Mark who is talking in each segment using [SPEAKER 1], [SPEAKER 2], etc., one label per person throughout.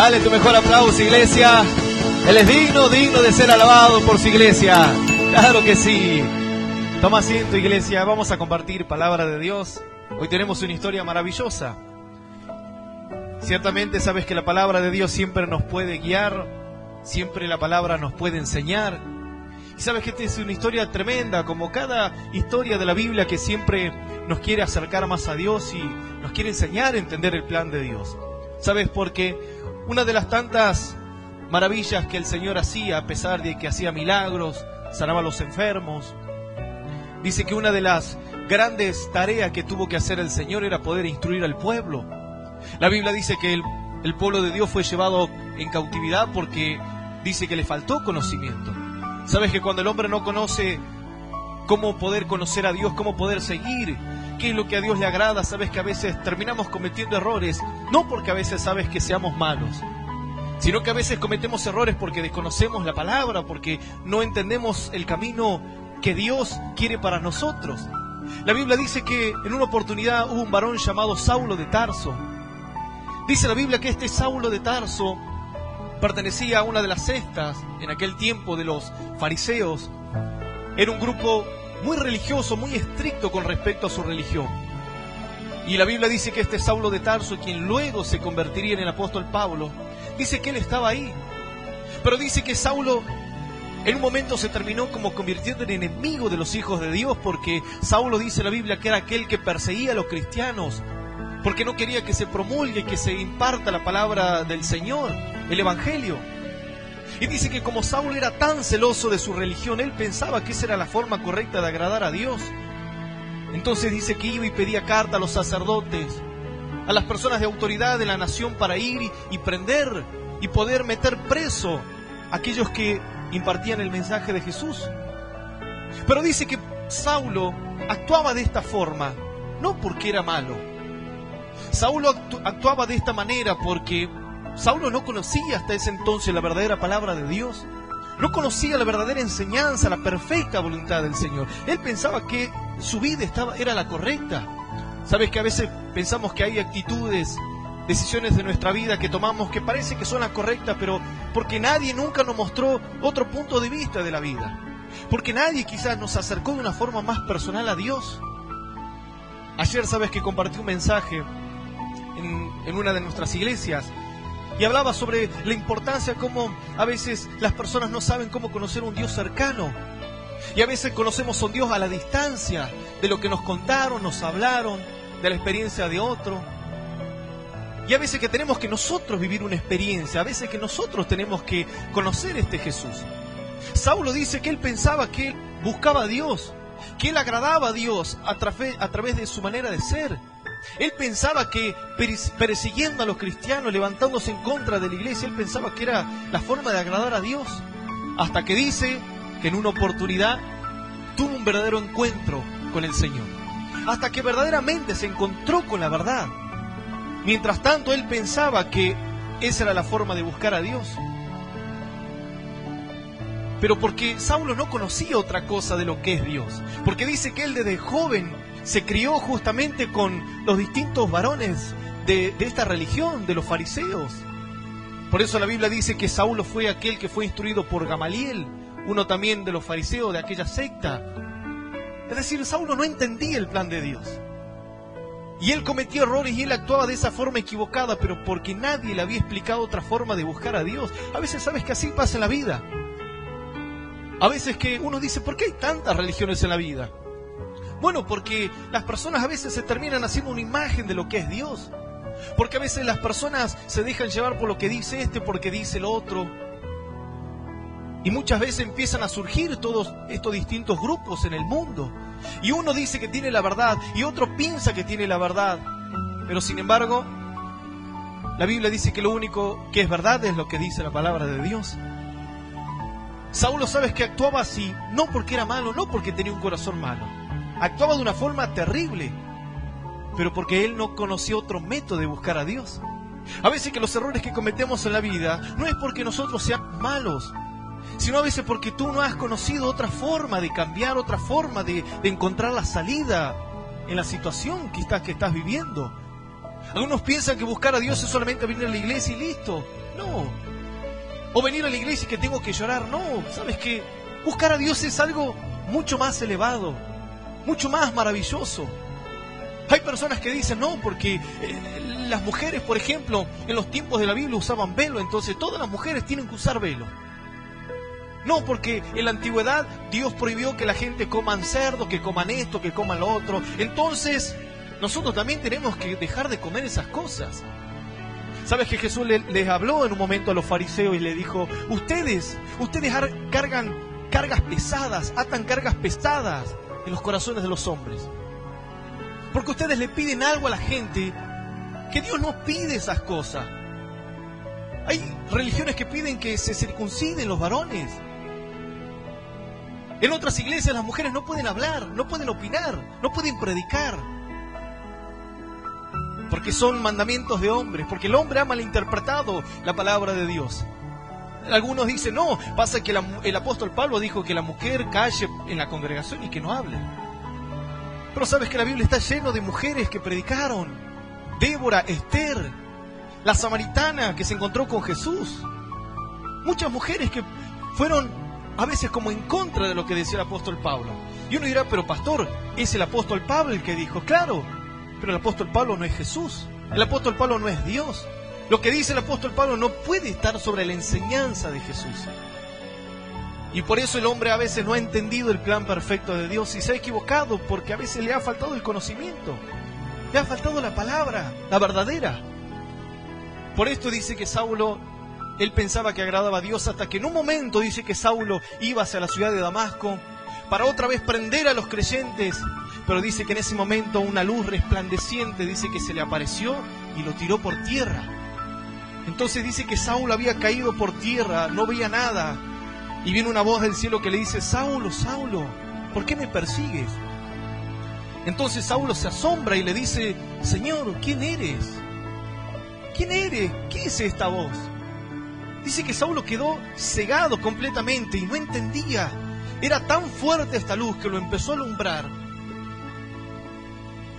[SPEAKER 1] Dale tu mejor aplauso, iglesia. Él es digno de ser alabado por su iglesia. Claro que sí. Toma asiento, iglesia. Vamos a compartir palabra de Dios. Hoy tenemos una historia maravillosa. Ciertamente sabes que la palabra de Dios siempre nos puede guiar, siempre la palabra nos puede enseñar. Y sabes que esta es una historia tremenda, como cada historia de la Biblia que siempre nos quiere acercar más a Dios y nos quiere enseñar a entender el plan de Dios. ¿Sabes? Porque una de las tantas maravillas que el Señor hacía, a pesar de que hacía milagros, sanaba a los enfermos, dice que una de las grandes tareas que tuvo que hacer el Señor era poder instruir al pueblo. La Biblia dice que el pueblo de Dios fue llevado en cautividad porque dice que le faltó conocimiento. Sabes que cuando el hombre no conoce cómo poder conocer a Dios, cómo poder seguir, qué es lo que a Dios le agrada, sabes que a veces terminamos cometiendo errores, no porque a veces sabes que seamos malos, sino que a veces cometemos errores porque desconocemos la palabra, porque no entendemos el camino que Dios quiere para nosotros. La Biblia dice que en una oportunidad hubo un varón llamado Saulo de Tarso. Dice la Biblia que este Saulo de Tarso pertenecía a una de las sectas en aquel tiempo de los fariseos. Era un grupo muy religioso, muy estricto con respecto a su religión. Y la Biblia dice que este Saulo de Tarso, quien luego se convertiría en el apóstol Pablo, dice que él estaba ahí. Pero dice que Saulo en un momento se terminó como convirtiendo en enemigo de los hijos de Dios, porque Saulo, dice la Biblia, que era aquel que perseguía a los cristianos, porque no quería que se promulgue, que se imparta la palabra del Señor, el Evangelio. Y dice que como Saulo era tan celoso de su religión, él pensaba que esa era la forma correcta de agradar a Dios. Entonces dice que iba y pedía carta a los sacerdotes, a las personas de autoridad de la nación, para ir y prender y poder meter preso a aquellos que impartían el mensaje de Jesús. Pero dice que Saulo actuaba de esta forma, no porque era malo. Saulo actuaba de esta manera porque Saulo no conocía hasta ese entonces la verdadera palabra de Dios. No conocía la verdadera enseñanza, la perfecta voluntad del Señor. Él pensaba que su vida era la correcta. Sabes que a veces pensamos que hay actitudes, decisiones de nuestra vida que tomamos que parece que son las correctas, pero porque nadie nunca nos mostró otro punto de vista de la vida. Porque nadie quizás nos acercó de una forma más personal a Dios. Ayer sabes que compartí un mensaje en una de nuestras iglesias y hablaba sobre la importancia, cómo a veces las personas no saben cómo conocer un Dios cercano. Y a veces conocemos a un Dios a la distancia, de lo que nos contaron, nos hablaron, de la experiencia de otro. Y a veces que tenemos que nosotros vivir una experiencia, a veces que nosotros tenemos que conocer este Jesús. Saulo dice que él pensaba que él buscaba a Dios, que él agradaba a Dios a través de su manera de ser. Él pensaba que persiguiendo a los cristianos, levantándose en contra de la iglesia, él pensaba que era la forma de agradar a Dios. Hasta que dice que en una oportunidad tuvo un verdadero encuentro con el Señor. Hasta que verdaderamente se encontró con la verdad. Mientras tanto, él pensaba que esa era la forma de buscar a Dios. Pero porque Saulo no conocía otra cosa de lo que es Dios. Porque dice que él desde joven se crió justamente con los distintos varones de esta religión, de los fariseos. Por eso la Biblia dice que Saulo fue aquel que fue instruido por Gamaliel, uno también de los fariseos de aquella secta. Es decir, Saulo no entendía el plan de Dios. Y él cometía errores y él actuaba de esa forma equivocada, pero porque nadie le había explicado otra forma de buscar a Dios. A veces sabes que así pasa en la vida. A veces que uno dice, ¿por qué hay tantas religiones en la vida? Bueno, porque las personas a veces se terminan haciendo una imagen de lo que es Dios. Porque a veces las personas se dejan llevar por lo que dice este, porque dice el otro. Y muchas veces empiezan a surgir todos estos distintos grupos en el mundo. Y uno dice que tiene la verdad y otro piensa que tiene la verdad. Pero sin embargo, la Biblia dice que lo único que es verdad es lo que dice la palabra de Dios. Saulo, sabes que actuaba así, no porque era malo, no porque tenía un corazón malo. Actuaba de una forma terrible, pero porque él no conoció otro método de buscar a Dios. A veces que los errores que cometemos en la vida no es porque nosotros seamos malos, sino a veces porque tú no has conocido otra forma de cambiar, otra forma de encontrar la salida en la situación que estás viviendo. Algunos piensan que buscar a Dios es solamente venir a la iglesia y listo. No. O venir a la iglesia y que tengo que llorar. No, ¿sabes qué? Buscar a Dios es algo mucho más elevado, mucho más maravilloso. Hay personas que dicen, no, porque las mujeres, por ejemplo, en los tiempos de la Biblia usaban velo, entonces todas las mujeres tienen que usar velo. No, porque en la antigüedad Dios prohibió que la gente coman cerdo, que coman esto, que coman lo otro. Entonces, nosotros también tenemos que dejar de comer esas cosas. ¿Sabes que Jesús les habló en un momento a los fariseos y le dijo, ustedes cargan cargas pesadas, atan cargas pesadas en los corazones de los hombres? Porque ustedes le piden algo a la gente que Dios no pide esas cosas. Hay religiones que piden que se circunciden los varones. En otras iglesias las mujeres no pueden hablar, no pueden opinar, no pueden predicar. Porque son mandamientos de hombres, porque el hombre ha malinterpretado la palabra de Dios. Algunos dicen, no, pasa que el apóstol Pablo dijo que la mujer calle en la congregación y que no hable. Pero sabes que la Biblia está lleno de mujeres que predicaron. Débora, Esther, la samaritana que se encontró con Jesús. Muchas mujeres que fueron a veces como en contra de lo que decía el apóstol Pablo. Y uno dirá, pero pastor, es el apóstol Pablo el que dijo. Claro, pero el apóstol Pablo no es Jesús. El apóstol Pablo no es Dios. Lo que dice el apóstol Pablo no puede estar sobre la enseñanza de Jesús. Y por eso el hombre a veces no ha entendido el plan perfecto de Dios y se ha equivocado porque a veces le ha faltado el conocimiento. Le ha faltado la palabra, la verdadera. Por esto dice que Saulo, él pensaba que agradaba a Dios hasta que en un momento dice que Saulo iba hacia la ciudad de Damasco para otra vez prender a los creyentes. Pero dice que en ese momento una luz resplandeciente dice que se le apareció y lo tiró por tierra. Entonces dice que Saulo había caído por tierra, no veía nada. Y viene una voz del cielo que le dice, Saulo, Saulo, ¿por qué me persigues? Entonces Saulo se asombra y le dice, Señor, ¿quién eres? ¿Quién eres? ¿Qué es esta voz? Dice que Saulo quedó cegado completamente y no entendía. Era tan fuerte esta luz que lo empezó a alumbrar.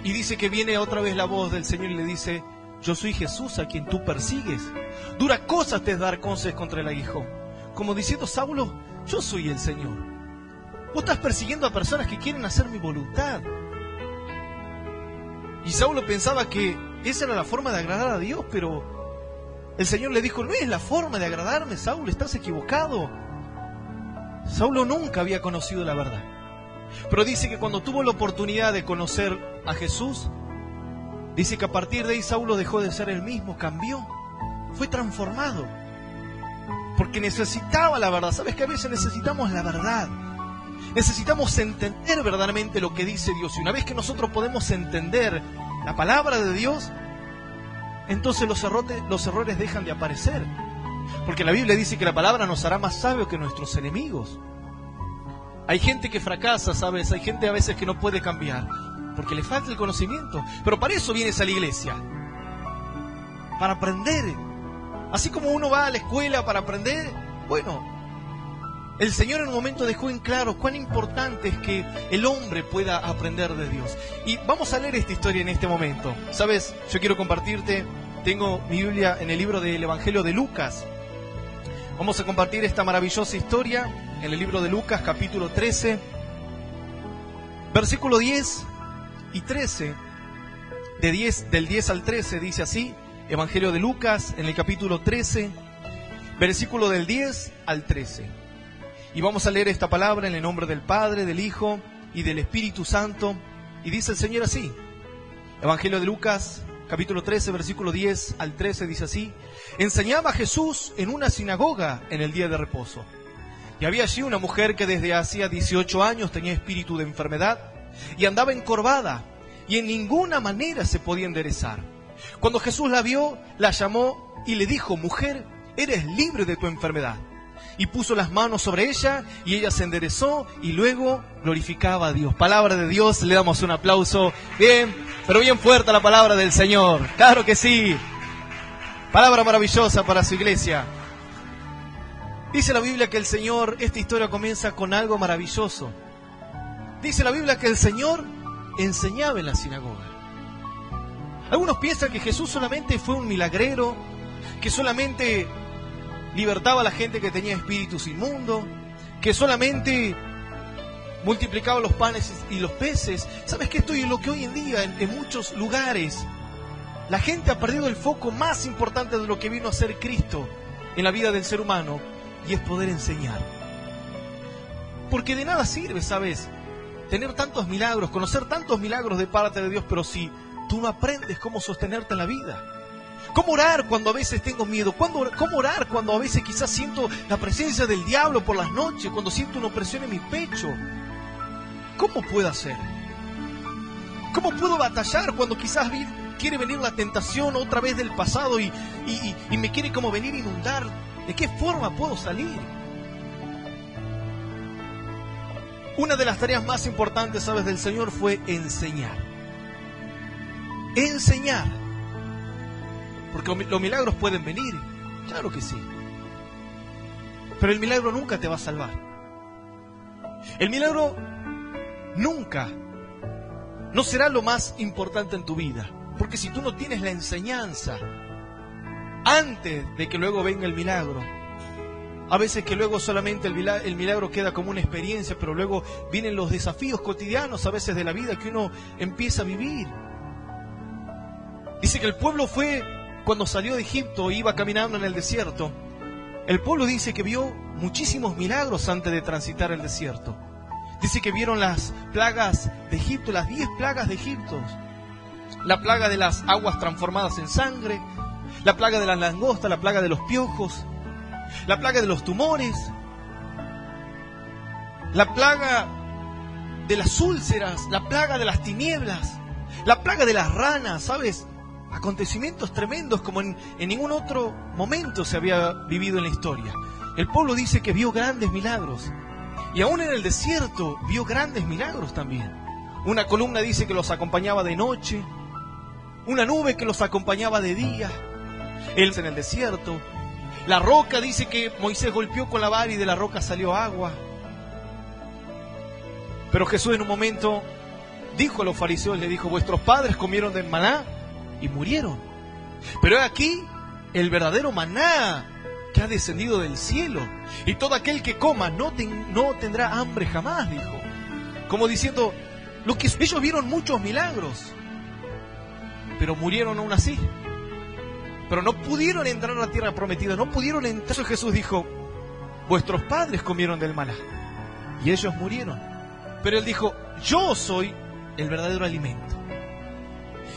[SPEAKER 1] Y dice que viene otra vez la voz del Señor y le dice, yo soy Jesús a quien tú persigues. Dura cosa te es dar consejos contra el aguijón. Como diciendo, Saulo, yo soy el Señor. Vos estás persiguiendo a personas que quieren hacer mi voluntad. Y Saulo pensaba que esa era la forma de agradar a Dios, pero el Señor le dijo, no es la forma de agradarme, Saulo, estás equivocado. Saulo nunca había conocido la verdad. Pero dice que cuando tuvo la oportunidad de conocer a Jesús, dice que a partir de ahí Saulo dejó de ser el mismo, cambió, fue transformado. Porque necesitaba la verdad. ¿Sabes que a veces necesitamos la verdad? Necesitamos entender verdaderamente lo que dice Dios. Y una vez que nosotros podemos entender la palabra de Dios, entonces los errores dejan de aparecer. Porque la Biblia dice que la palabra nos hará más sabios que nuestros enemigos. Hay gente que fracasa, ¿sabes? Hay gente a veces que no puede cambiar porque le falta el conocimiento. Pero para eso vienes a la iglesia, para aprender. Así como uno va a la escuela para aprender, bueno, el Señor en un momento dejó en claro cuán importante es que el hombre pueda aprender de Dios. Y vamos a leer esta historia en este momento. ¿Sabes? Yo quiero compartirte, tengo mi Biblia en el libro del Evangelio de Lucas. Vamos a compartir esta maravillosa historia en el libro de Lucas, capítulo 13, versículo 10 y 13. Del 10 al 13 dice así. Evangelio de Lucas, en el capítulo 13, versículo del 10 al 13. Y vamos a leer esta palabra en el nombre del Padre, del Hijo y del Espíritu Santo. Y dice el Señor así. Evangelio de Lucas, capítulo 13, versículo 10 al 13, dice así. Enseñaba Jesús en una sinagoga en el día de reposo. Y había allí una mujer que desde hacía 18 años tenía espíritu de enfermedad y andaba encorvada y en ninguna manera se podía enderezar. Cuando Jesús la vio, la llamó y le dijo, mujer, eres libre de tu enfermedad. Y puso las manos sobre ella y ella se enderezó y luego glorificaba a Dios. Palabra de Dios, le damos un aplauso. Bien, pero bien fuerte a la palabra del Señor. Claro que sí. Palabra maravillosa para su iglesia. Dice la Biblia que el Señor, esta historia comienza con algo maravilloso. Dice la Biblia que el Señor enseñaba en la sinagoga. Algunos piensan que Jesús solamente fue un milagrero, que solamente libertaba a la gente que tenía espíritus inmundos, que solamente multiplicaba los panes y los peces. ¿Sabes qué? Esto es lo que hoy en día en muchos lugares la gente ha perdido el foco más importante de lo que vino a ser Cristo en la vida del ser humano, y es poder enseñar. Porque de nada sirve, ¿sabes?, tener tantos milagros, conocer tantos milagros de parte de Dios, pero si tú no aprendes cómo sostenerte en la vida. ¿Cómo orar cuando a veces tengo miedo? ¿Cómo orar cuando a veces quizás siento la presencia del diablo por las noches? Cuando siento una opresión en mi pecho. ¿Cómo puedo hacer? ¿Cómo puedo batallar cuando quizás quiere venir la tentación otra vez del pasado y me quiere como venir a inundar? ¿De qué forma puedo salir? Una de las tareas más importantes, ¿sabes?, del Señor fue enseñar. Enseñar. Porque los milagros pueden venir, claro que sí. Pero el milagro nunca te va a salvar. El milagro nunca no será lo más importante en tu vida. Porque si tú no tienes la enseñanza antes de que luego venga el milagro, a veces que luego solamente el milagro queda como una experiencia, pero luego vienen los desafíos cotidianos a veces de la vida que uno empieza a vivir. Dice que el pueblo fue, cuando salió de Egipto, iba caminando en el desierto. El pueblo dice que vio muchísimos milagros antes de transitar el desierto. Dice que vieron las plagas de Egipto, las 10 plagas de Egipto. La plaga de las aguas transformadas en sangre, la plaga de las langostas, la plaga de los piojos, la plaga de los tumores, la plaga de las úlceras, la plaga de las tinieblas, la plaga de las ranas, ¿sabes? Acontecimientos tremendos como en ningún otro momento se había vivido en la historia. El pueblo dice que vio grandes milagros. Y aún en el desierto vio grandes milagros también. Una columna dice que los acompañaba de noche, una nube que los acompañaba de día. Él en el desierto. La roca dice que Moisés golpeó con la vara y de la roca salió agua. Pero Jesús en un momento dijo a los fariseos, le dijo: vuestros padres comieron del maná y murieron. Pero aquí el verdadero maná que ha descendido del cielo, y todo aquel que coma no tendrá hambre jamás, dijo. Como diciendo, ellos vieron muchos milagros, pero murieron aún así. Pero no pudieron entrar a la tierra prometida, no pudieron entrar. Eso Jesús dijo: vuestros padres comieron del maná y ellos murieron. Pero Él dijo: yo soy el verdadero alimento.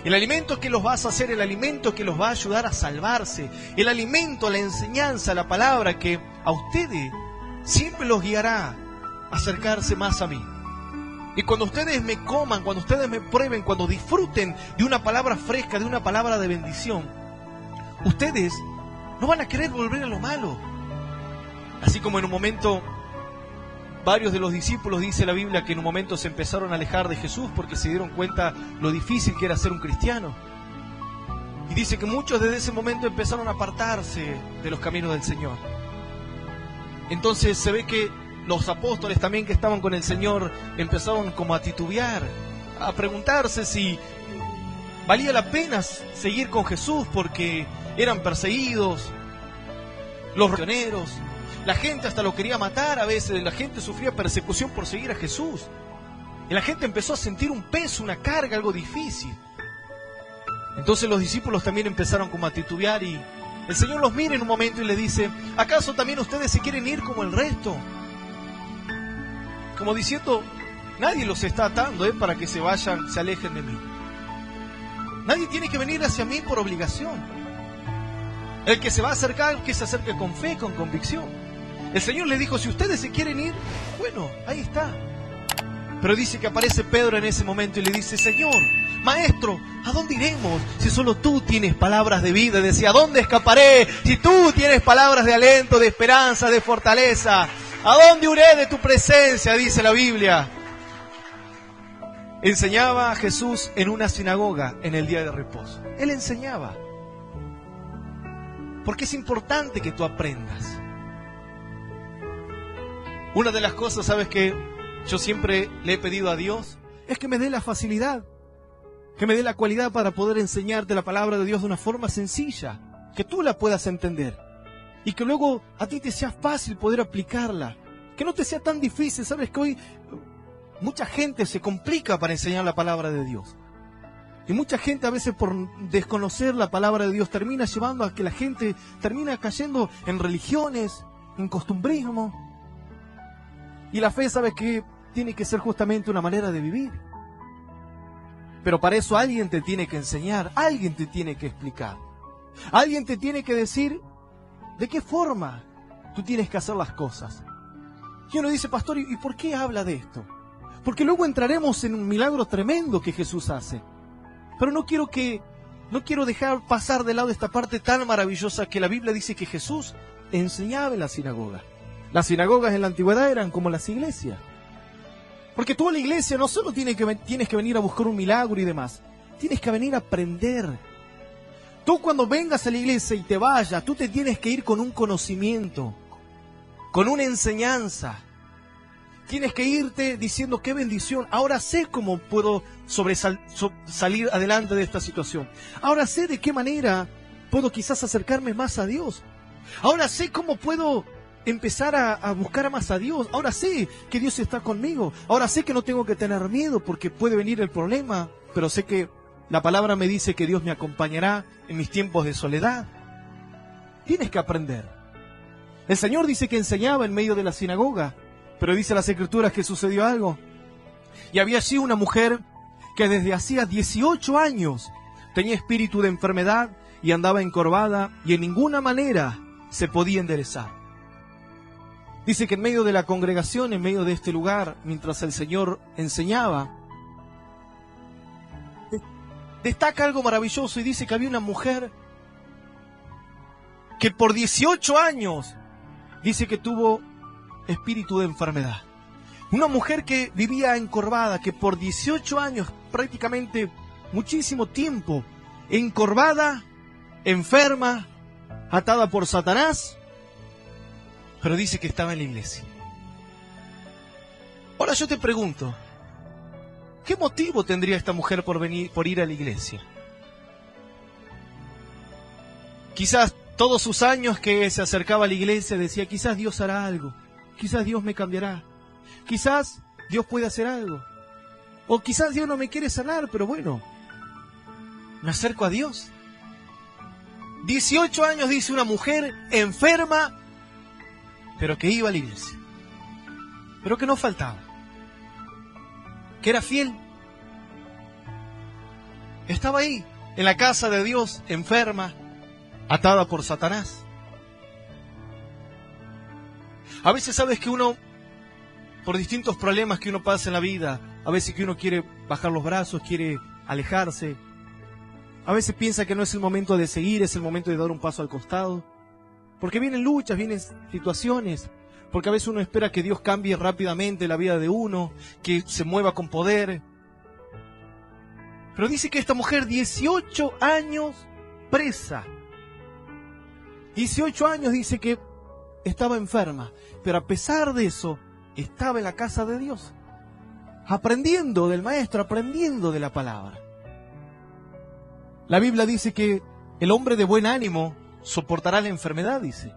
[SPEAKER 1] El alimento que los va a hacer, el alimento que los va a ayudar a salvarse, el alimento, la enseñanza, la palabra que a ustedes siempre los guiará a acercarse más a mí. Y cuando ustedes me coman, cuando ustedes me prueben, cuando disfruten de una palabra fresca, de una palabra de bendición, ustedes no van a querer volver a lo malo. Así como en un momento varios de los discípulos, dice la Biblia, que en un momento se empezaron a alejar de Jesús porque se dieron cuenta lo difícil que era ser un cristiano. Y dice que muchos desde ese momento empezaron a apartarse de los caminos del Señor. Entonces se ve que los apóstoles también que estaban con el Señor empezaron como a titubear, a preguntarse si valía la pena seguir con Jesús porque eran perseguidos, los prisioneros. La gente hasta lo quería matar a veces, la gente sufría persecución por seguir a Jesús. Y la gente empezó a sentir un peso, una carga, algo difícil. Entonces los discípulos también empezaron como a titubear y el Señor los mira en un momento y les dice: ¿acaso también ustedes se quieren ir como el resto? Como diciendo, nadie los está atando para que se vayan, se alejen de mí. Nadie tiene que venir hacia mí por obligación. El que se va a acercar, que se acerque con fe, con convicción. El Señor le dijo: si ustedes se quieren ir, bueno, ahí está. Pero dice que aparece Pedro en ese momento y le dice: Señor, Maestro, ¿a dónde iremos si solo tú tienes palabras de vida? Decía: ¿a dónde escaparé si tú tienes palabras de aliento, de esperanza, de fortaleza? ¿A dónde huiré de tu presencia? Dice la Biblia. Enseñaba a Jesús en una sinagoga en el día de reposo. Él enseñaba. Porque es importante que tú aprendas. Una de las cosas, ¿sabes?, que yo siempre le he pedido a Dios es que me dé la facilidad que me dé la cualidad para poder enseñarte la palabra de Dios de una forma sencilla, que tú la puedas entender y que luego a ti te sea fácil poder aplicarla, que no te sea tan difícil. Sabes que hoy mucha gente se complica para enseñar la palabra de Dios. Y mucha gente a veces por desconocer la palabra de Dios termina llevando a que la gente termina cayendo en religiones, en costumbrismo. Y la fe, ¿sabes qué? Tiene que ser justamente una manera de vivir. Pero para eso alguien te tiene que enseñar, alguien te tiene que explicar. Alguien te tiene que decir de qué forma tú tienes que hacer las cosas. Y uno dice, pastor, ¿y por qué habla de esto? Porque luego entraremos en un milagro tremendo que Jesús hace. Pero no quiero dejar pasar de lado esta parte tan maravillosa que la Biblia dice que Jesús enseñaba en la sinagoga. Las sinagogas en la antigüedad eran como las iglesias. Porque tú a la iglesia no solo tienes que venir a buscar un milagro y demás, tienes que venir a aprender. Tú cuando vengas a la iglesia y te vayas, tú te tienes que ir con un conocimiento, con una enseñanza. Tienes que irte diciendo qué bendición. Ahora sé cómo puedo salir adelante de esta situación. Ahora sé de qué manera puedo quizás acercarme más a Dios. Ahora sé cómo puedo empezar a buscar más a Dios. Ahora sé que Dios está conmigo. Ahora sé que no tengo que tener miedo porque puede venir el problema. Pero sé que la palabra me dice que Dios me acompañará en mis tiempos de soledad. Tienes que aprender. El Señor dice que enseñaba en medio de la sinagoga. Pero dice las Escrituras que sucedió algo. Y había allí una mujer que desde hacía 18 años tenía espíritu de enfermedad y andaba encorvada y en ninguna manera se podía enderezar. Dice que en medio de la congregación, en medio de este lugar, mientras el Señor enseñaba, destaca algo maravilloso y dice que había una mujer que por 18 años dice que tuvo espíritu de enfermedad. Una mujer que vivía encorvada, que por 18 años, prácticamente muchísimo tiempo, encorvada, enferma, atada por Satanás, pero dice que estaba en la iglesia. Ahora yo te pregunto, ¿qué motivo tendría esta mujer por ir a la iglesia? Quizás todos sus años que se acercaba a la iglesia decía, quizás Dios hará algo. Quizás Dios me cambiará. Quizás Dios puede hacer algo. O quizás Dios no me quiere sanar, pero bueno, me acerco a Dios. 18 años, dice una mujer enferma, pero que iba a la iglesia. Pero que no faltaba. Que era fiel. Estaba ahí, en la casa de Dios, enferma, atada por Satanás. A veces sabes que uno, por distintos problemas que uno pasa en la vida, a veces que uno quiere bajar los brazos, quiere alejarse. A veces piensa que no es el momento de seguir, es el momento de dar un paso al costado. Porque vienen luchas, vienen situaciones. Porque a veces uno espera que Dios cambie rápidamente la vida de uno, que se mueva con poder. Pero dice que esta mujer, 18 años presa. 18 años dice que estaba enferma, pero a pesar de eso, estaba en la casa de Dios, aprendiendo del Maestro, aprendiendo de la palabra. La Biblia dice que el hombre de buen ánimo soportará la enfermedad, dice.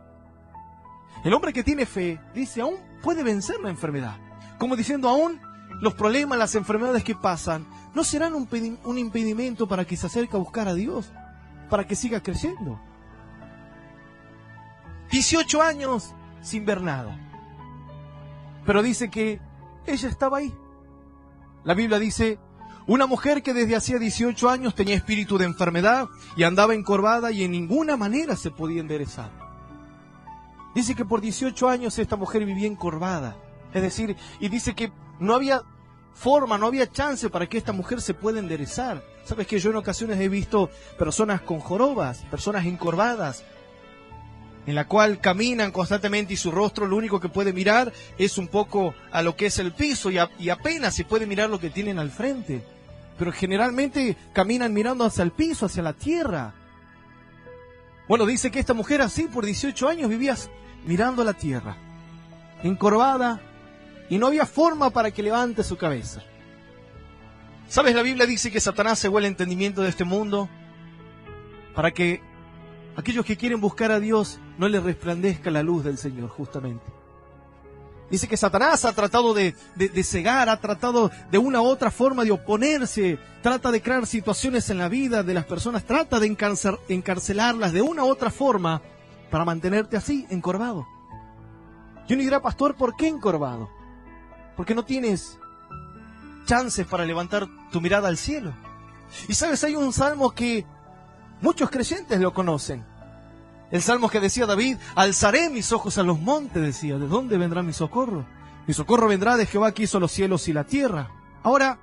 [SPEAKER 1] El hombre que tiene fe, dice, aún puede vencer la enfermedad. Como diciendo, aún los problemas, las enfermedades que pasan, no serán un impedimento para que se acerque a buscar a Dios, para que siga creyendo. 18 años sin ver nada. Pero dice que ella estaba ahí. La Biblia dice, una mujer que desde hacía 18 años tenía espíritu de enfermedad y andaba encorvada y en ninguna manera se podía enderezar. Dice que por 18 años esta mujer vivía encorvada. Es decir, y dice que no había forma, no había chance para que esta mujer se pueda enderezar. Sabes que yo en ocasiones he visto personas con jorobas, personas encorvadas, en la cual caminan constantemente y su rostro lo único que puede mirar es un poco a lo que es el piso y apenas se puede mirar lo que tienen al frente. Pero generalmente caminan mirando hacia el piso, hacia la tierra. Bueno, dice que esta mujer así por 18 años vivía mirando a la tierra, encorvada, y no había forma para que levante su cabeza. ¿Sabes? La Biblia dice que Satanás cegó el entendimiento de este mundo para que aquellos que quieren buscar a Dios no les resplandezca la luz del Señor, justamente. Dice que Satanás ha tratado de cegar, ha tratado de una u otra forma de oponerse, trata de crear situaciones en la vida de las personas, trata de encarcelarlas de una u otra forma para mantenerte así, encorvado. Y uno dirá, pastor, ¿por qué encorvado? Porque no tienes chances para levantar tu mirada al cielo. Y sabes, hay un salmo que muchos creyentes lo conocen. El salmo que decía David, alzaré mis ojos a los montes, decía, ¿de dónde vendrá mi socorro? Mi socorro vendrá de Jehová que hizo los cielos y la tierra. Ahora,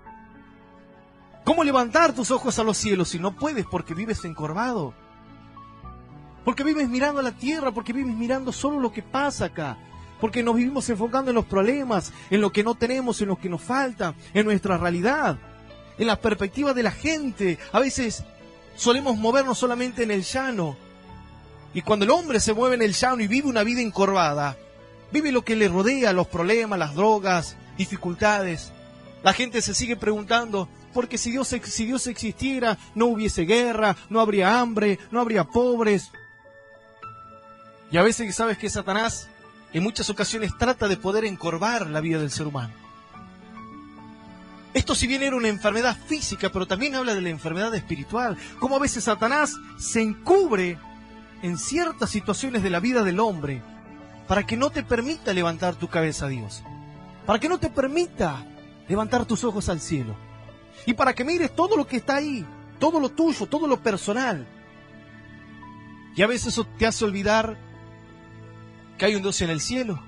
[SPEAKER 1] ¿cómo levantar tus ojos a los cielos si no puedes porque vives encorvado? Porque vives mirando a la tierra, porque vives mirando solo lo que pasa acá. Porque nos vivimos enfocando en los problemas, en lo que no tenemos, en lo que nos falta, en nuestra realidad, en la perspectiva de la gente. A veces solemos movernos solamente en el llano. Y cuando el hombre se mueve en el llano y vive una vida encorvada, vive lo que le rodea, los problemas, las drogas, dificultades. La gente se sigue preguntando, porque si Dios existiera, no hubiese guerra, no habría hambre, no habría pobres. Y a veces sabes que Satanás en muchas ocasiones trata de poder encorvar la vida del ser humano. Esto si bien era una enfermedad física, pero también habla de la enfermedad espiritual. Como a veces Satanás se encubre en ciertas situaciones de la vida del hombre para que no te permita levantar tu cabeza a Dios, para que no te permita levantar tus ojos al cielo, y para que mires todo lo que está ahí, todo lo tuyo, todo lo personal. Y a veces eso te hace olvidar que hay un Dios en el cielo.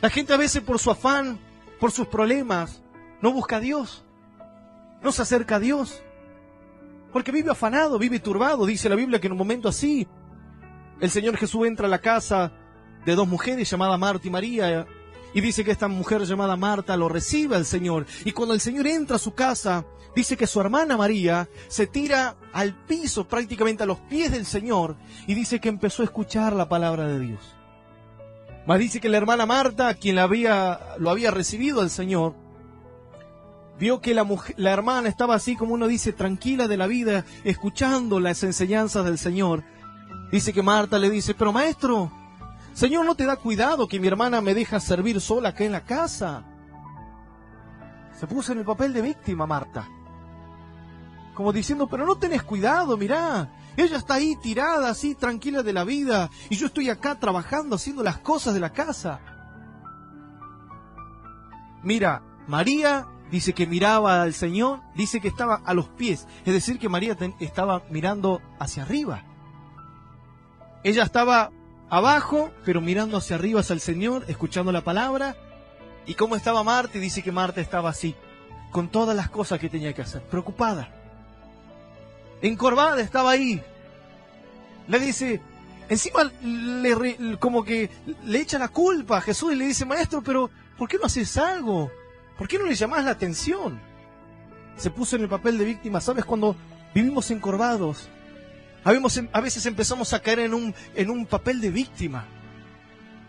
[SPEAKER 1] La gente a veces por su afán, por sus problemas, no busca a Dios, no se acerca a Dios, porque vive afanado, vive turbado. Dice la Biblia que en un momento así, el Señor Jesús entra a la casa de dos mujeres llamadas Marta y María, y dice que esta mujer llamada Marta lo recibe al Señor. Y cuando el Señor entra a su casa, dice que su hermana María se tira al piso, prácticamente a los pies del Señor, y dice que empezó a escuchar la palabra de Dios. Mas dice que la hermana Marta, quien lo había recibido al Señor, vio que la hermana estaba así, como uno dice, tranquila de la vida, escuchando las enseñanzas del Señor. Dice que Marta le dice, pero maestro, Señor, ¿no te da cuidado que mi hermana me deja servir sola acá en la casa? Se puso en el papel de víctima Marta, como diciendo, pero no tenés cuidado, mirá, ella está ahí tirada así, tranquila de la vida, y yo estoy acá trabajando, haciendo las cosas de la casa. Mira, María dice que miraba al Señor, dice que estaba a los pies, es decir, que María estaba mirando hacia arriba. Ella estaba abajo, pero mirando hacia arriba, hacia el Señor, escuchando la palabra. ¿Y cómo estaba Marta? Y dice que Marta estaba así, con todas las cosas que tenía que hacer, preocupada, encorvada, estaba ahí. Le dice, encima como que le echa la culpa a Jesús y le dice, maestro, pero ¿por qué no haces algo? ¿Por qué no le llamás la atención? Se puso en el papel de víctima. ¿Sabes? Cuando vivimos encorvados, a veces empezamos a caer en un papel de víctima,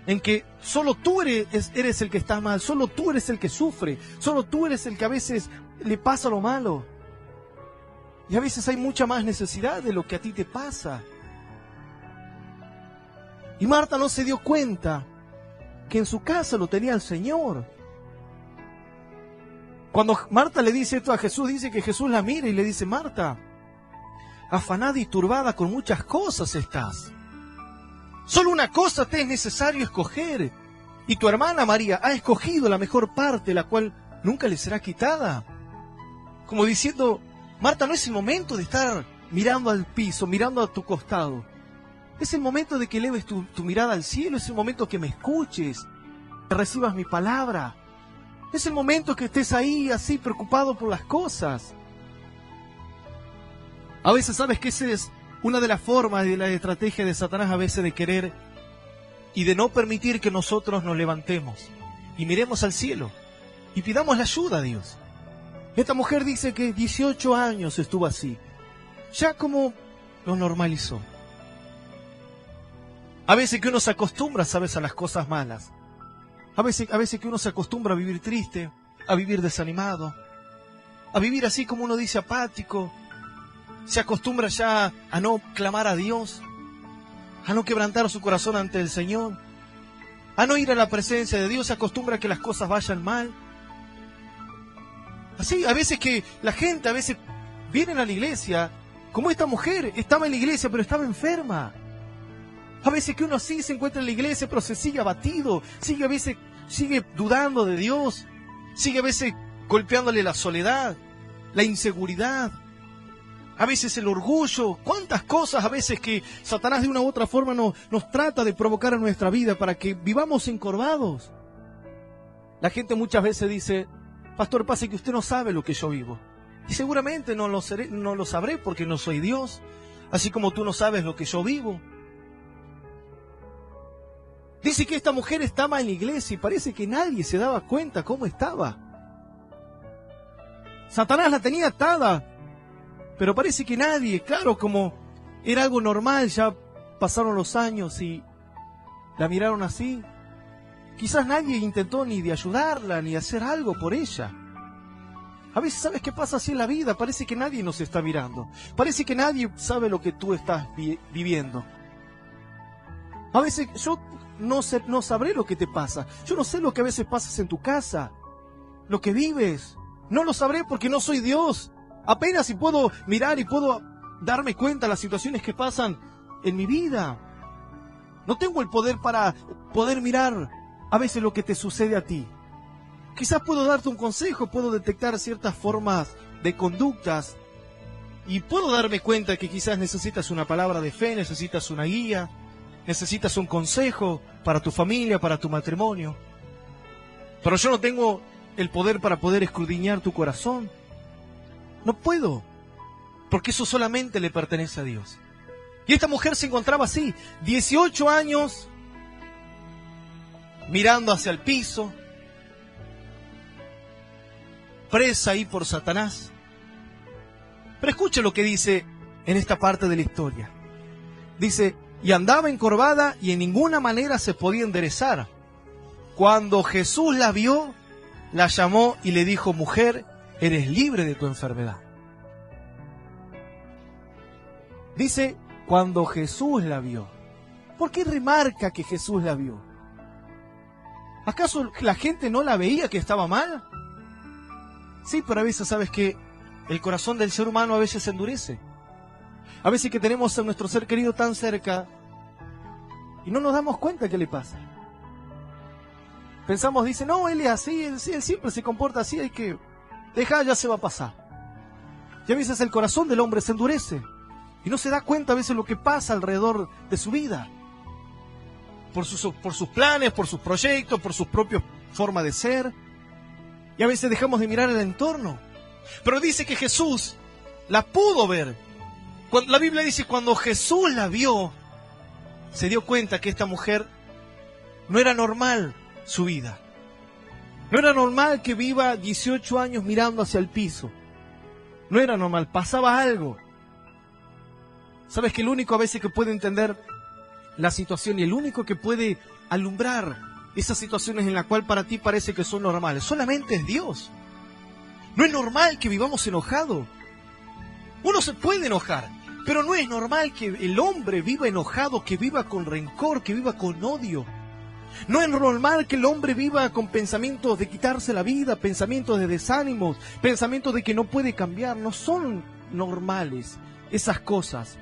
[SPEAKER 1] en que solo tú eres el que está mal, solo tú eres el que sufre, solo tú eres el que a veces le pasa lo malo. Y a veces hay mucha más necesidad de lo que a ti te pasa. Y Marta no se dio cuenta que en su casa lo tenía el Señor. Cuando Marta le dice esto a Jesús, dice que Jesús la mira y le dice, Marta, afanada y turbada con muchas cosas estás. Solo una cosa te es necesario escoger. Y tu hermana María ha escogido la mejor parte, la cual nunca le será quitada. Como diciendo, Marta, no es el momento de estar mirando al piso, mirando a tu costado. Es el momento de que eleves tu mirada al cielo, es el momento que me escuches, que recibas mi palabra. Es el momento que estés ahí así preocupado por las cosas. A veces sabes que esa es una de las formas de la estrategia de Satanás, a veces de querer y de no permitir que nosotros nos levantemos y miremos al cielo y pidamos la ayuda a Dios. Esta mujer dice que 18 años estuvo así, ya como lo normalizó. A veces que uno se acostumbra, sabes, a las cosas malas. A veces que uno se acostumbra a vivir triste, a vivir desanimado. a vivir así como uno dice, apático. Se acostumbra ya a no clamar a Dios, a no quebrantar su corazón ante el Señor, a no ir a la presencia de Dios, se acostumbra a que las cosas vayan mal. Así, a veces que la gente, a veces vienen a la iglesia, como esta mujer, estaba en la iglesia pero estaba enferma. A veces que uno así se encuentra en la iglesia pero se sigue abatido, a veces sigue dudando de Dios, sigue a veces golpeándole la soledad, la inseguridad, a veces el orgullo, cuántas cosas a veces que Satanás de una u otra forma nos trata de provocar en nuestra vida para que vivamos encorvados. La gente muchas veces dice, pastor, pase que usted no sabe lo que yo vivo. Y seguramente no lo sabré porque no soy Dios, así como tú no sabes lo que yo vivo. Dice que esta mujer estaba en la iglesia y parece que nadie se daba cuenta cómo estaba. Satanás la tenía atada, pero parece que nadie, claro, como era algo normal, ya pasaron los años y la miraron así. Quizás nadie intentó ni de ayudarla, ni de hacer algo por ella. A veces, ¿sabes qué pasa así en la vida? Parece que nadie nos está mirando. Parece que nadie sabe lo que tú estás viviendo. A veces yo no sabré lo que te pasa. Yo no sé lo que a veces pasas en tu casa, lo que vives. No lo sabré porque no soy Dios. Apenas si puedo mirar y puedo darme cuenta de las situaciones que pasan en mi vida. No tengo el poder para poder mirar a veces lo que te sucede a ti. Quizás puedo darte un consejo, puedo detectar ciertas formas de conductas y puedo darme cuenta que quizás necesitas una palabra de fe, necesitas una guía, necesitas un consejo para tu familia, para tu matrimonio. Pero yo no tengo el poder para poder escudriñar tu corazón. No puedo, porque eso solamente le pertenece a Dios. Y esta mujer se encontraba así, 18 años, mirando hacia el piso, presa ahí por Satanás. Pero escuche lo que dice en esta parte de la historia. Dice, y andaba encorvada y en ninguna manera se podía enderezar. Cuando Jesús la vio, la llamó y le dijo, mujer, eres libre de tu enfermedad. Dice, cuando Jesús la vio. ¿Por qué remarca que Jesús la vio? ¿Acaso la gente no la veía que estaba mal? Sí, pero a veces sabes que el corazón del ser humano a veces se endurece. A veces que tenemos a nuestro ser querido tan cerca y no nos damos cuenta qué le pasa. Pensamos, dice, no, él es así, él siempre se comporta así, hay que dejar, ya se va a pasar. Y a veces el corazón del hombre se endurece y no se da cuenta a veces lo que pasa alrededor de su vida. Por sus planes, por sus proyectos, por su propia forma de ser. Y a veces dejamos de mirar el entorno. Pero dice que Jesús la pudo ver. La Biblia dice, cuando Jesús la vio, se dio cuenta que esta mujer no era normal su vida. No era normal que viva 18 años mirando hacia el piso. No era normal, pasaba algo. Sabes que el único a veces que puede entender la situación y el único que puede alumbrar esas situaciones en las cuales para ti parece que son normales, solamente es Dios. No es normal que vivamos enojados. Uno se puede enojar, pero no es normal que el hombre viva enojado, que viva con rencor, que viva con odio. No es normal que el hombre viva con pensamientos de quitarse la vida, pensamientos de desánimos, pensamientos de que no puede cambiar. No son normales esas cosas.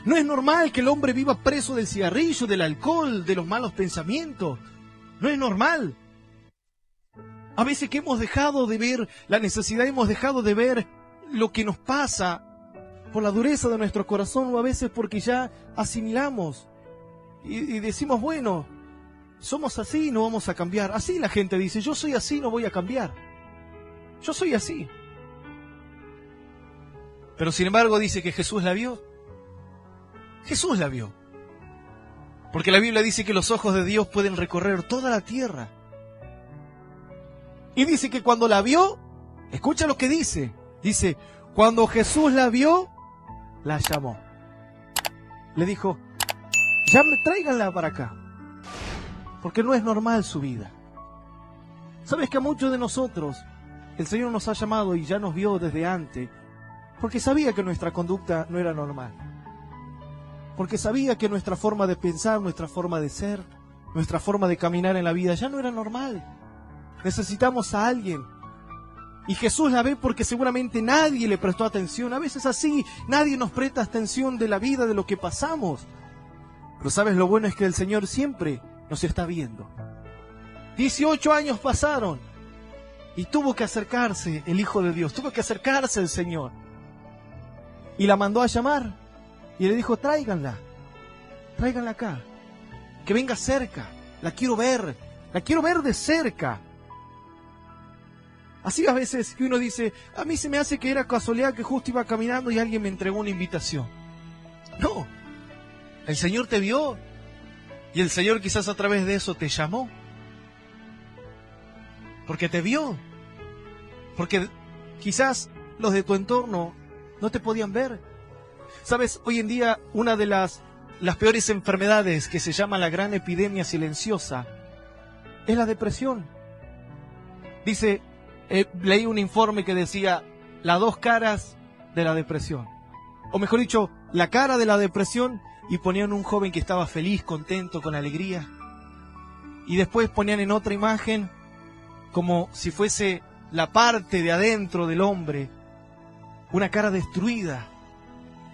[SPEAKER 1] No es normal que el hombre viva preso del cigarrillo, del alcohol, de los malos pensamientos. No es normal. A veces que hemos dejado de ver la necesidad, hemos dejado de ver lo que nos pasa por la dureza de nuestro corazón o a veces porque ya asimilamos y decimos, bueno, somos así y no vamos a cambiar. Así la gente dice, yo soy así, no voy a cambiar. Yo soy así. Pero sin embargo dice que Jesús la vio. Jesús la vio. Porque la Biblia dice que los ojos de Dios pueden recorrer toda la tierra. Y dice que cuando la vio, escucha lo que dice. Dice, cuando Jesús la vio, la llamó. Le dijo, tráiganla para acá. Porque no es normal su vida. ¿Sabes que a muchos de nosotros el Señor nos ha llamado y ya nos vio desde antes, porque sabía que nuestra conducta no era normal. Porque sabía que nuestra forma de pensar, nuestra forma de ser, nuestra forma de caminar en la vida ya no era normal. Necesitamos a alguien. Y Jesús la ve porque seguramente nadie le prestó atención. A veces así, nadie nos presta atención de la vida, de lo que pasamos. Pero ¿sabes lo bueno? Es que el Señor siempre nos está viendo. 18 años pasaron y tuvo que acercarse el Hijo de Dios, tuvo que acercarse el Señor. Y la mandó a llamar y le dijo, tráiganla acá, que venga cerca, la quiero ver de cerca. Así a veces que uno dice, a mí se me hace que era casualidad que justo iba caminando y alguien me entregó una invitación. No, el Señor te vio y el Señor quizás a través de eso te llamó. Porque te vio, porque quizás los de tu entorno no te podían ver. Sabes, hoy en día una de las peores enfermedades que se llama la gran epidemia silenciosa es la depresión. Dice, leí un informe que decía las dos caras de la depresión. O mejor dicho, la cara de la depresión, y ponían un joven que estaba feliz, contento, con alegría. Y después ponían en otra imagen como si fuese la parte de adentro del hombre, una cara destruida,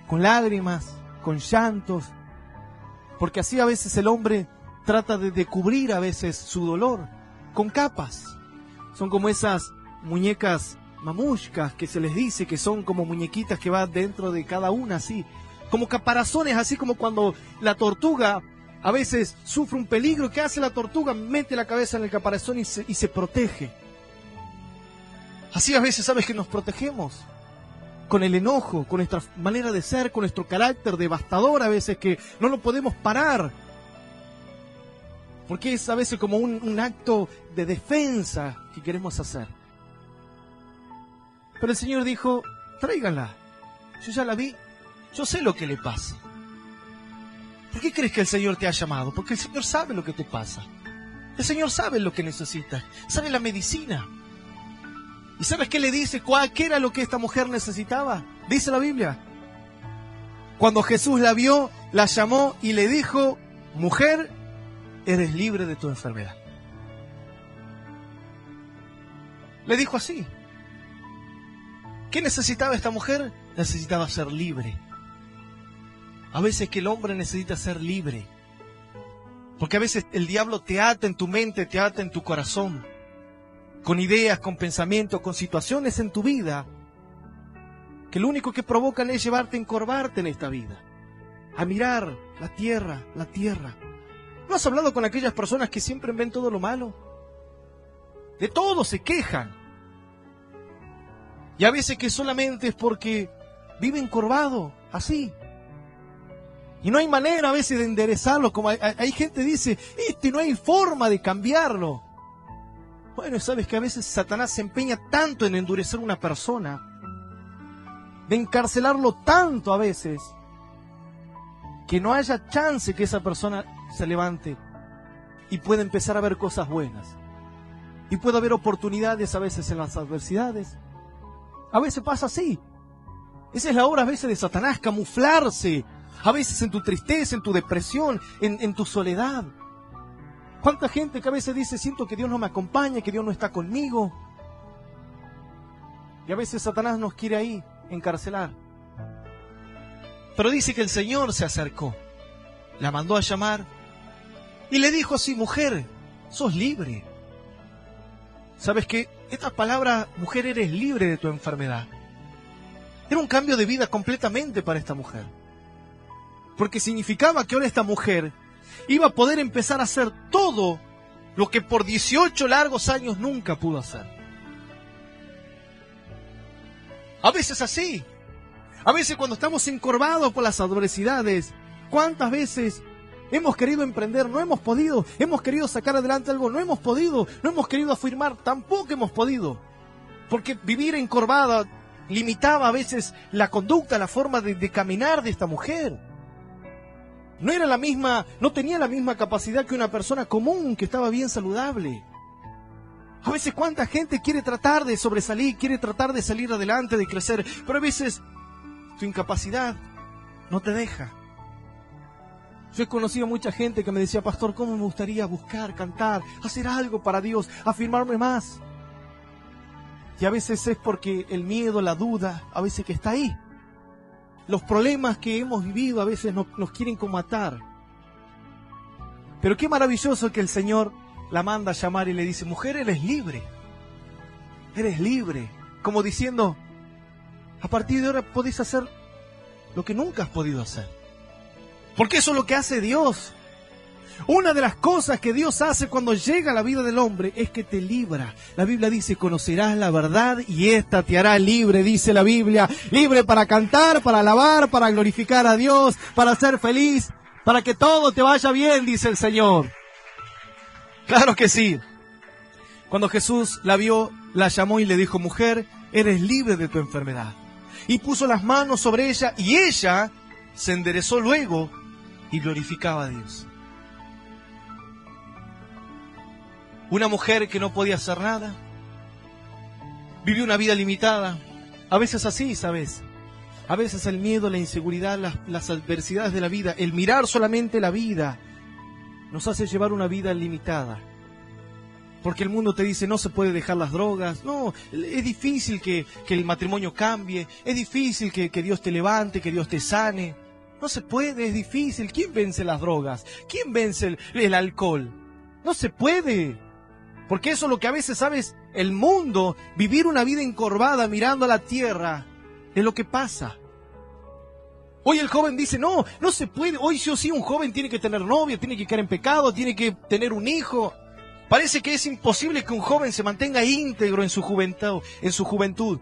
[SPEAKER 1] con lágrimas, con llantos, porque así a veces el hombre trata de cubrir a veces su dolor con capas. Son como esas muñecas mamushkas que se les dice, que son como muñequitas que van dentro de cada una, así, como caparazones, así como cuando la tortuga a veces sufre un peligro. ¿Qué hace la tortuga? Mete la cabeza en el caparazón y se protege. Así a veces, ¿sabes que nos protegemos? Con el enojo, con nuestra manera de ser, con nuestro carácter devastador a veces, que no lo podemos parar. Porque es a veces como un acto de defensa que queremos hacer. Pero el Señor dijo, tráiganla. Yo ya la vi, yo sé lo que le pasa. ¿Por qué crees que el Señor te ha llamado? Porque el Señor sabe lo que te pasa. El Señor sabe lo que necesitas, sabe la medicina. ¿Y sabes qué le dice? ¿Qué era lo que esta mujer necesitaba? Dice la Biblia. Cuando Jesús la vio, la llamó y le dijo, mujer, eres libre de tu enfermedad. Le dijo así. ¿Qué necesitaba esta mujer? Necesitaba ser libre. A veces que el hombre necesita ser libre. Porque a veces el diablo te ata en tu mente, te ata en tu corazón. Con ideas, con pensamientos, con situaciones en tu vida. Que lo único que provocan es llevarte a encorvarte en esta vida. A mirar la tierra, la tierra. ¿No has hablado con aquellas personas que siempre ven todo lo malo? De todo se quejan. Y a veces que solamente es porque vive encorvado, así. Y no hay manera a veces de enderezarlo, como hay gente que dice, no hay forma de cambiarlo. Bueno, sabes que a veces Satanás se empeña tanto en endurecer a una persona, de encarcelarlo tanto a veces, que no haya chance que esa persona se levante y pueda empezar a ver cosas buenas. Y pueda haber oportunidades a veces en las adversidades. A veces pasa así. Esa es la obra a veces de Satanás, camuflarse. A veces en tu tristeza, en tu depresión, en tu soledad. ¿Cuánta gente que a veces dice, siento que Dios no me acompaña, que Dios no está conmigo? Y a veces Satanás nos quiere ahí encarcelar. Pero dice que el Señor se acercó, la mandó a llamar y le dijo así, mujer, sos libre. ¿Sabes qué? Esta palabra, mujer, eres libre de tu enfermedad. Era un cambio de vida completamente para esta mujer. Porque significaba que ahora esta mujer iba a poder empezar a hacer todo lo que por 18 largos años nunca pudo hacer. A veces así. A veces cuando estamos encorvados por las adversidades, ¿cuántas veces hemos querido emprender? No hemos podido. Hemos querido sacar adelante algo, no hemos podido. No hemos querido afirmar, tampoco hemos podido. Porque vivir encorvada limitaba a veces la conducta, la forma de caminar de esta mujer. No tenía la misma capacidad que una persona común que estaba bien saludable. A veces cuánta gente quiere tratar de sobresalir, quiere tratar de salir adelante, de crecer, pero a veces tu incapacidad no te deja. Yo he conocido mucha gente que me decía, pastor, ¿cómo me gustaría buscar, cantar, hacer algo para Dios, afirmarme más? Y a veces es porque el miedo, la duda, a veces que está ahí. Los problemas que hemos vivido a veces nos quieren como atar. Pero qué maravilloso que el Señor la manda a llamar y le dice, mujer, eres libre. Eres libre. Como diciendo, a partir de ahora podés hacer lo que nunca has podido hacer. Porque eso es lo que hace Dios. Una de las cosas que Dios hace cuando llega a la vida del hombre es que te libra. La Biblia dice, conocerás la verdad y esta te hará libre, dice la Biblia. Libre para cantar, para alabar, para glorificar a Dios, para ser feliz, para que todo te vaya bien, dice el Señor. Claro que sí. Cuando Jesús la vio, la llamó y le dijo, mujer, eres libre de tu enfermedad. Y puso las manos sobre ella y ella se enderezó luego y glorificaba a Dios. Una mujer que no podía hacer nada, vivió una vida limitada. A veces así, ¿sabes? A veces el miedo, la inseguridad, las adversidades de la vida, el mirar solamente la vida, nos hace llevar una vida limitada. Porque el mundo te dice, no se puede dejar las drogas, no, es difícil que el matrimonio cambie, es difícil que Dios te levante, que Dios te sane. No se puede, es difícil. ¿Quién vence las drogas? ¿Quién vence el alcohol? No se puede. Porque eso es lo que a veces, ¿sabes? El mundo, vivir una vida encorvada mirando a la tierra, es lo que pasa. Hoy el joven dice, no se puede. Hoy sí o sí un joven tiene que tener novia, tiene que caer en pecado, tiene que tener un hijo. Parece que es imposible que un joven se mantenga íntegro en su juventud.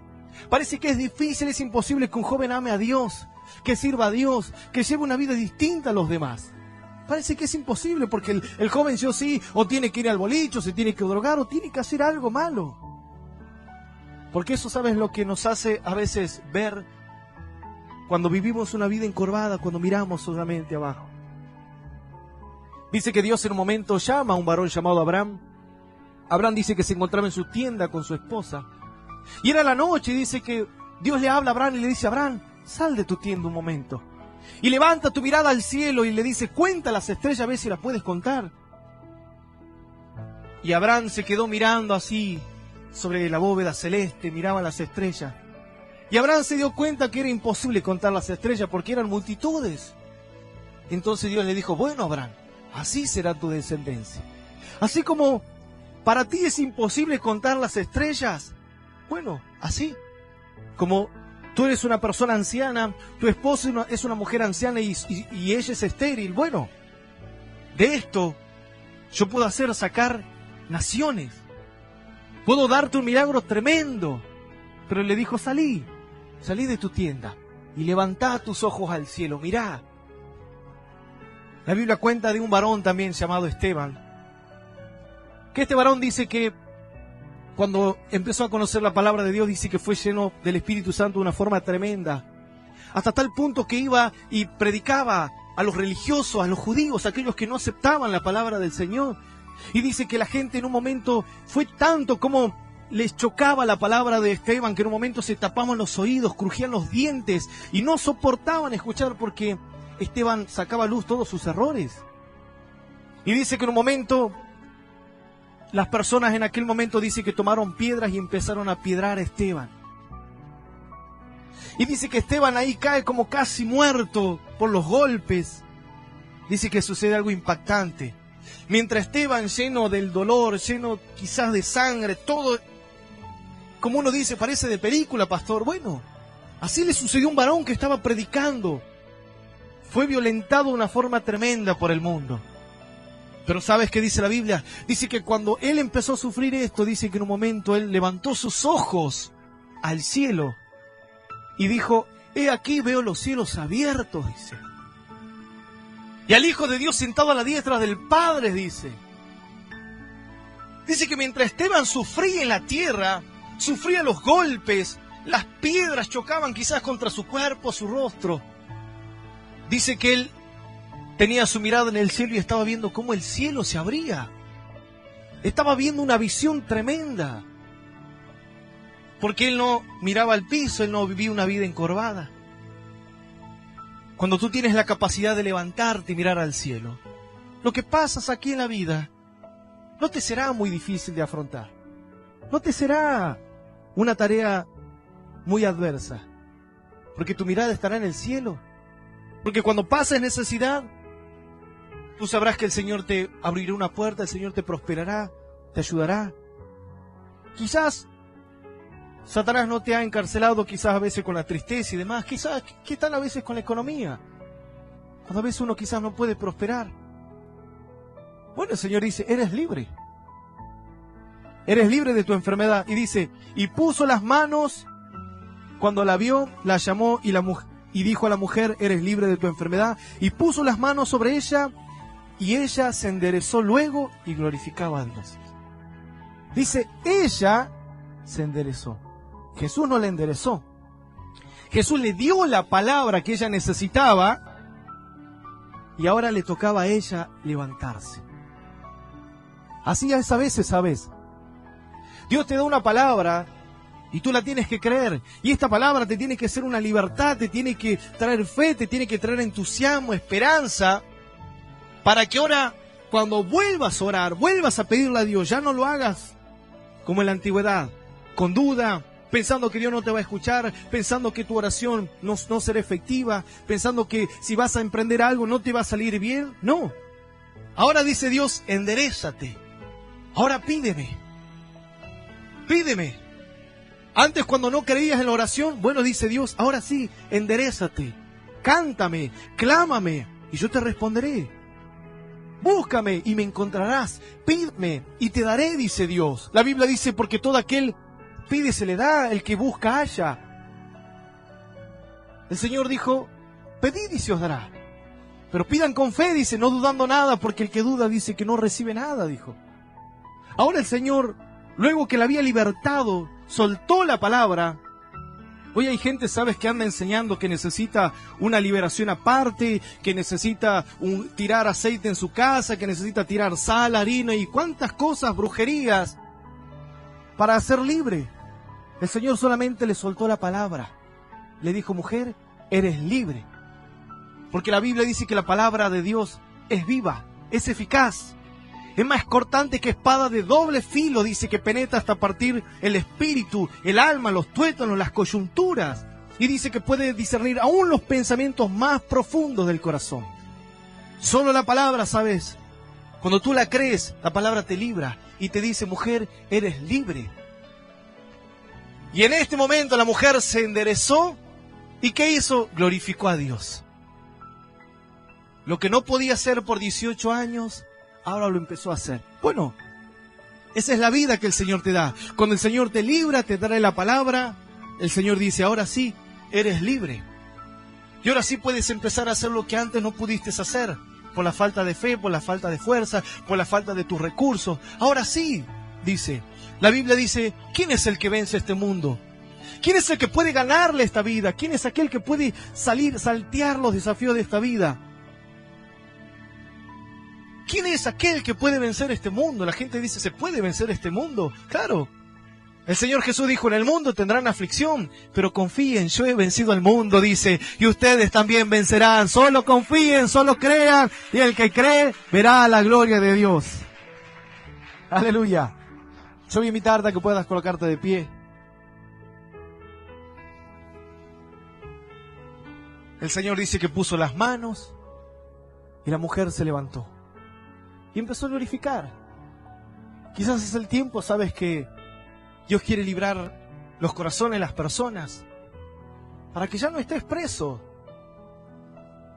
[SPEAKER 1] Parece que es difícil, es imposible que un joven ame a Dios, que sirva a Dios, que lleve una vida distinta a los demás. Parece que es imposible porque el joven sí o sí o tiene que ir al boliche, o se tiene que drogar, o tiene que hacer algo malo. Porque eso, ¿sabes lo que nos hace a veces ver cuando vivimos una vida encorvada, cuando miramos solamente abajo? Dice que Dios en un momento llama a un varón llamado Abraham. Abraham dice que se encontraba en su tienda con su esposa. Y era la noche y dice que Dios le habla a Abraham y le dice, Abraham, sal de tu tienda un momento. Y levanta tu mirada al cielo y le dice, cuenta las estrellas, a ver si las puedes contar. Y Abraham se quedó mirando así sobre la bóveda celeste, miraba las estrellas. Y Abraham se dio cuenta que era imposible contar las estrellas porque eran multitudes. Entonces Dios le dijo, bueno, Abraham, así será tu descendencia. Así como para ti es imposible contar las estrellas, bueno, así como tú eres una persona anciana, tu esposa es una mujer anciana y ella es estéril. Bueno, de esto yo puedo sacar naciones. Puedo darte un milagro tremendo. Pero él le dijo, salí de tu tienda y levantá tus ojos al cielo, mirá. La Biblia cuenta de un varón también llamado Esteban. Que este varón dice que cuando empezó a conocer la palabra de Dios, dice que fue lleno del Espíritu Santo de una forma tremenda. Hasta tal punto que iba y predicaba a los religiosos, a los judíos, a aquellos que no aceptaban la palabra del Señor. Y dice que la gente en un momento fue tanto como les chocaba la palabra de Esteban, que en un momento se tapaban los oídos, crujían los dientes y no soportaban escuchar porque Esteban sacaba a luz todos sus errores. Y dice que en un momento las personas en aquel momento dice que tomaron piedras y empezaron a piedrar a Esteban. Y dice que Esteban ahí cae como casi muerto por los golpes. Dice que sucede algo impactante. Mientras Esteban, lleno del dolor, lleno quizás de sangre, todo, como uno dice, parece de película, pastor. Bueno, así le sucedió a un varón que estaba predicando. Fue violentado de una forma tremenda por el mundo. Pero ¿sabes qué dice la Biblia? Dice que cuando él empezó a sufrir esto, dice que en un momento él levantó sus ojos al cielo y dijo, he aquí veo los cielos abiertos, dice. Y al Hijo de Dios sentado a la diestra del Padre, dice. Dice que mientras Esteban sufría en la tierra, sufría los golpes, las piedras chocaban quizás contra su cuerpo, su rostro. Dice que él tenía su mirada en el cielo y estaba viendo cómo el cielo se abría. Estaba viendo una visión tremenda. Porque él no miraba al piso, él no vivía una vida encorvada. Cuando tú tienes la capacidad de levantarte y mirar al cielo, lo que pasas aquí en la vida no te será muy difícil de afrontar. No te será una tarea muy adversa. Porque tu mirada estará en el cielo. Porque cuando pases necesidad, tú sabrás que el Señor te abrirá una puerta, el Señor te prosperará, te ayudará. Quizás Satanás no te ha encarcelado, quizás a veces con la tristeza y demás. Quizás, ¿qué tal a veces con la economía? Cuando a veces uno quizás no puede prosperar. Bueno, el Señor dice, eres libre. Eres libre de tu enfermedad. Y dice, y puso las manos, cuando la vio, la llamó y dijo a la mujer, eres libre de tu enfermedad. Y puso las manos sobre ella, y ella se enderezó luego y glorificaba a Dios. Dice, ella se enderezó. Jesús no la enderezó. Jesús le dio la palabra que ella necesitaba y ahora le tocaba a ella levantarse. Así es a veces, ¿sabes? Dios te da una palabra y tú la tienes que creer. Y esta palabra te tiene que ser una libertad, te tiene que traer fe, te tiene que traer entusiasmo, esperanza, para que ahora, cuando vuelvas a orar, vuelvas a pedirle a Dios, ya no lo hagas como en la antigüedad, con duda, pensando que Dios no te va a escuchar, pensando que tu oración no será efectiva, pensando que si vas a emprender algo no te va a salir bien. No. Ahora dice Dios, enderézate. Ahora pídeme. Pídeme. Antes cuando no creías en la oración, bueno, dice Dios, ahora sí, enderézate. Cántame, clámame y yo te responderé. Búscame y me encontrarás. Pídeme y te daré, dice Dios. La Biblia dice, porque todo aquel pide se le da, el que busca halla. El Señor dijo, pedid y se os dará. Pero pidan con fe, dice, no dudando nada, porque el que duda dice que no recibe nada, dijo. Ahora el Señor, luego que la había libertado, soltó la palabra. Hoy hay gente, ¿sabes?, que anda enseñando que necesita una liberación aparte, que necesita tirar aceite en su casa, que necesita tirar sal, harina y cuántas cosas, brujerías, para ser libre. El Señor solamente le soltó la palabra. Le dijo, mujer, eres libre. Porque la Biblia dice que la palabra de Dios es viva, es eficaz. Es más cortante que espada de doble filo, dice, que penetra hasta partir el espíritu, el alma, los tuétanos, las coyunturas. Y dice que puede discernir aún los pensamientos más profundos del corazón. Solo la palabra, ¿sabes? Cuando tú la crees, la palabra te libra y te dice, mujer, eres libre. Y en este momento la mujer se enderezó y ¿qué hizo? Glorificó a Dios. Lo que no podía hacer por 18 años, ahora lo empezó a hacer. Bueno, esa es la vida que el Señor te da. Cuando el Señor te libra, te trae la palabra, el Señor dice, ahora sí, eres libre. Y ahora sí puedes empezar a hacer lo que antes no pudiste hacer, por la falta de fe, por la falta de fuerza, por la falta de tus recursos. Ahora sí, dice, la Biblia dice, ¿quién es el que vence este mundo? ¿Quién es el que puede ganarle esta vida? ¿Quién es aquel que puede saltear los desafíos de esta vida? ¿Quién es aquel que puede vencer este mundo? La gente dice, ¿se puede vencer este mundo? Claro. El Señor Jesús dijo, en el mundo tendrán aflicción, pero confíen, yo he vencido al mundo, dice, y ustedes también vencerán. Solo confíen, solo crean, y el que cree verá la gloria de Dios. Aleluya. Yo voy a invitarte a que puedas colocarte de pie. El Señor dice que puso las manos y la mujer se levantó. Y empezó a glorificar. Quizás es el tiempo, sabes, que Dios quiere librar los corazones de las personas para que ya no estés preso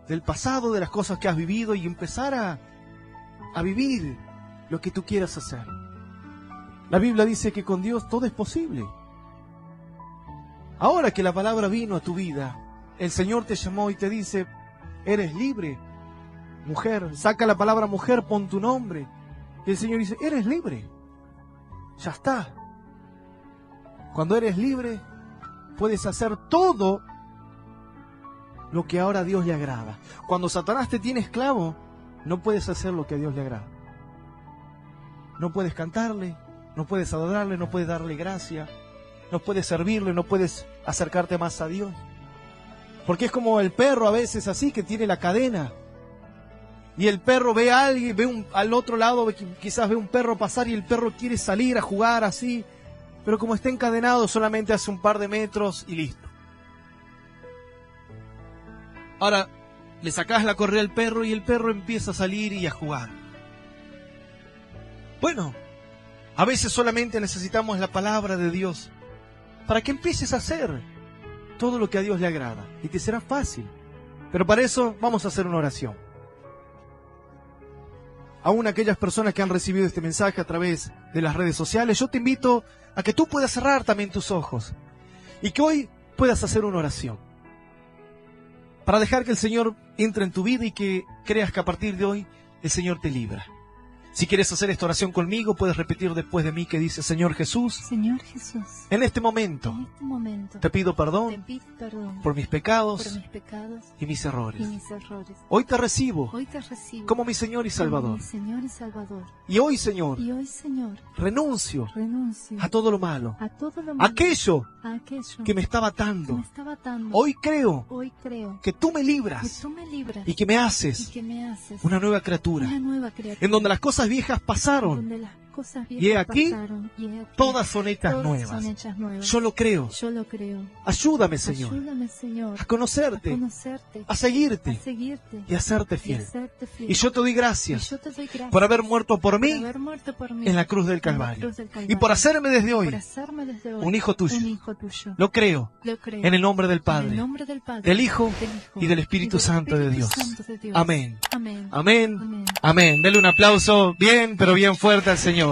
[SPEAKER 1] del pasado, de las cosas que has vivido y empezar a vivir lo que tú quieras hacer. La Biblia dice que con Dios todo es posible. Ahora que la palabra vino a tu vida, el Señor te llamó y te dice, eres libre. Mujer, saca la palabra mujer, pon tu nombre. Y el Señor dice, eres libre. Ya está. Cuando eres libre, puedes hacer todo lo que ahora a Dios le agrada. Cuando Satanás te tiene esclavo, no puedes hacer lo que a Dios le agrada. no puedes cantarle, no puedes adorarle, no puedes darle gracia, no puedes servirle, no puedes acercarte más a Dios. Porque es como el perro a veces así, que tiene la cadena. Y el perro ve a alguien, al otro lado, quizás ve un perro pasar y el perro quiere salir a jugar así. Pero como está encadenado, solamente hace un par de metros y listo. Ahora, le sacás la correa al perro y el perro empieza a salir y a jugar. Bueno, a veces solamente necesitamos la palabra de Dios para que empieces a hacer todo lo que a Dios le agrada. Y te será fácil. Pero para eso vamos a hacer una oración. Aún aquellas personas que han recibido este mensaje a través de las redes sociales, yo te invito a que tú puedas cerrar también tus ojos y que hoy puedas hacer una oración para dejar que el Señor entre en tu vida y que creas que a partir de hoy el Señor te libra. Si quieres hacer esta oración conmigo, puedes repetir después de mí que dice: Señor Jesús, en este momento te pido perdón por mis pecados y mis errores. Hoy te recibo como mi Señor y Salvador. Y hoy, Señor, renuncio a todo lo malo, aquello que me estaba atando. Hoy creo que tú me libras y que me haces una nueva criatura, en donde las cosas viejas pasaron y he aquí todas son hechas nuevas. Yo lo creo. Ayúdame, Señor, a conocerte, a seguirte y a serte fiel. Y yo te doy gracias por haber muerto por mí en la cruz del Calvario y por hacerme desde hoy un hijo tuyo. Lo creo en el nombre del Padre, del Hijo y del Espíritu Santo de Dios. Amén. Amén. Amén. Dele un aplauso bien, pero bien fuerte al Señor.